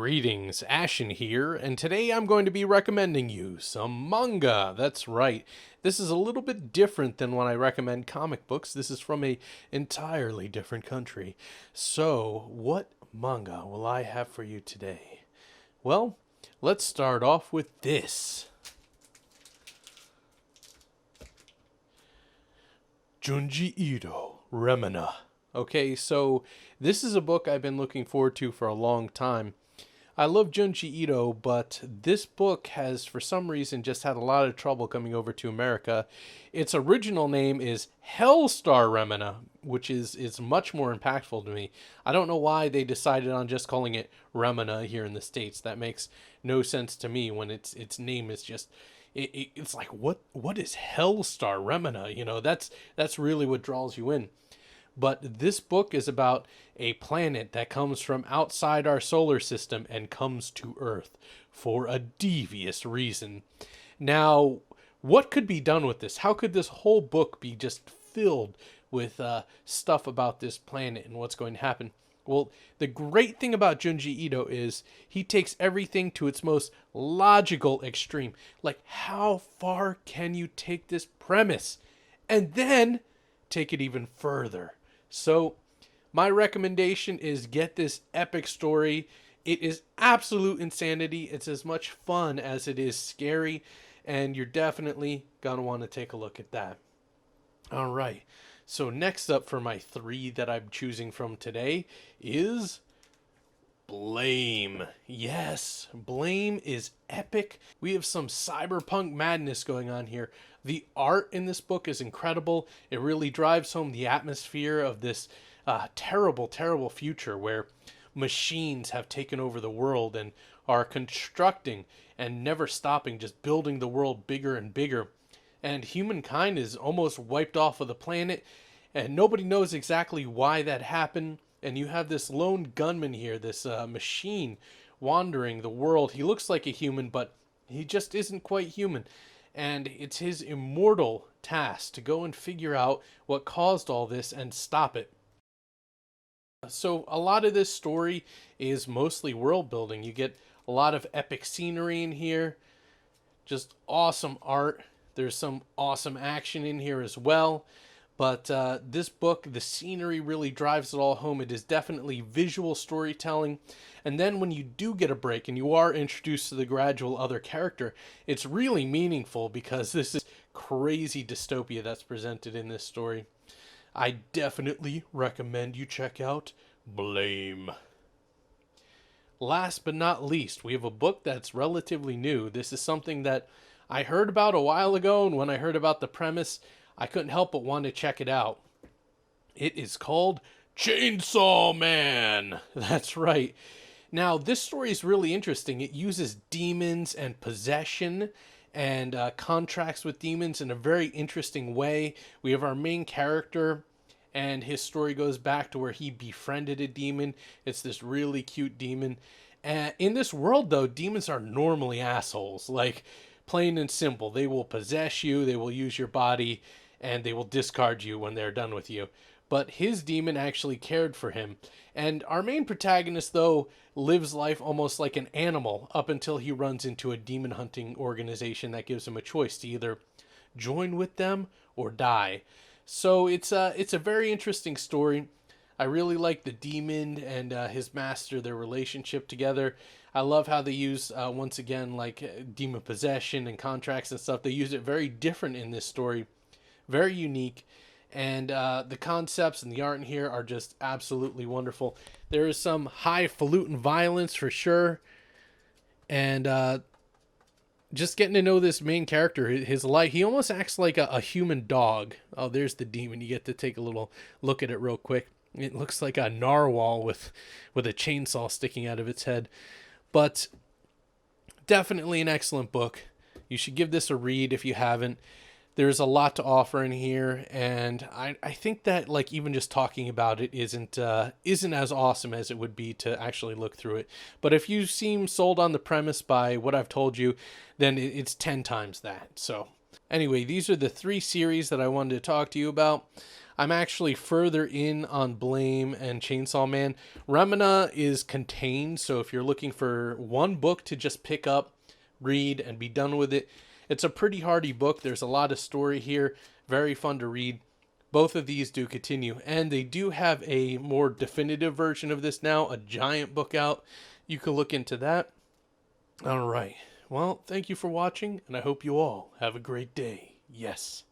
Greetings, Ashen here, and today I'm going to be recommending you some manga. That's right. This is a little bit different than when I recommend comic books. This is from a entirely different country. So, what manga will I have for you today? Well, let's start off with this. Junji Ito, Remina. Okay, so this is a book I've been looking forward to for a long time. I love Junji Ito, but this book has, for some reason, just had a lot of trouble coming over to America. Its original name is Hellstar Remina, which is much more impactful to me. I don't know why they decided on just calling it Remina here in the States. That makes no sense to me when its name is just... It's like, what is Hellstar Remina? You know, that's really what draws you in. But this book is about a planet that comes from outside our solar system and comes to Earth for a devious reason. Now, what could be done with this? How could this whole book be just filled with stuff about this planet and what's going to happen? Well, the great thing about Junji Ito is he takes everything to its most logical extreme. Like, how far can you take this premise? And then take it even further. So, my recommendation is get this epic story. It is absolute insanity. It's as much fun as it is scary, and you're definitely going to want to take a look at that. All right. So, next up for my 3 that I'm choosing from today is Blame. Yes, Blame is epic. We have some cyberpunk madness going on here. The art in this book is incredible. It really drives home the atmosphere of this terrible, terrible future where machines have taken over the world and are constructing and never stopping, just building the world bigger and bigger. And humankind is almost wiped off of the planet, and nobody knows exactly why that happened. And you have this lone gunman here, this machine wandering the world. He looks like a human, but he just isn't quite human. And it's his immortal task to go and figure out what caused all this and stop it. So a lot of this story is mostly world building. You get a lot of epic scenery in here, just awesome art. There's some awesome action in here as well. But this book, the scenery really drives it all home. It is definitely visual storytelling. And then when you do get a break and you are introduced to the gradual other character, it's really meaningful because this is crazy dystopia that's presented in this story. I definitely recommend you check out Blame. Last but not least, we have a book that's relatively new. This is something that I heard about a while ago, and when I heard about the premise, I couldn't help but want to check it out. It is called Chainsaw Man. That's right. Now, this story is really interesting. It uses demons and possession and contracts with demons in a very interesting way. We have our main character, and his story goes back to where he befriended a demon. It's this really cute demon. In this world, though, demons are normally assholes. Like, plain and simple. They will possess you, they will use your body, and they will discard you when they're done with you. But his demon actually cared for him. And our main protagonist, though, lives life almost like an animal up until he runs into a demon hunting organization that gives him a choice to either join with them or die. So it's a very interesting story. I really like the demon and his master, their relationship together. I love how they use, once again, like demon possession and contracts and stuff. They use it very different in this story. Very unique. And the concepts and the art in here are just absolutely wonderful. There is some highfalutin violence for sure. And just getting to know this main character, his life, he almost acts like a human dog. Oh, there's the demon. You get to take a little look at it real quick. It looks like a narwhal with a chainsaw sticking out of its head. But definitely an excellent book. You should give this a read if you haven't. There's a lot to offer in here, and I think that, like, even just talking about it isn't as awesome as it would be to actually look through it. But if you seem sold on the premise by what I've told you, then it's 10 times that. So anyway, these are the 3 series that I wanted to talk to you about. I'm actually further in on Blame and Chainsaw Man. Remina is contained, so if you're looking for one book to just pick up, read, and be done with it, it's a pretty hardy book. There's a lot of story here, very fun to read. Both of these do continue, and they do have a more definitive version of this now, a giant book out. You can look into that. All right. Well, thank you for watching, and I hope you all have a great day. Yes.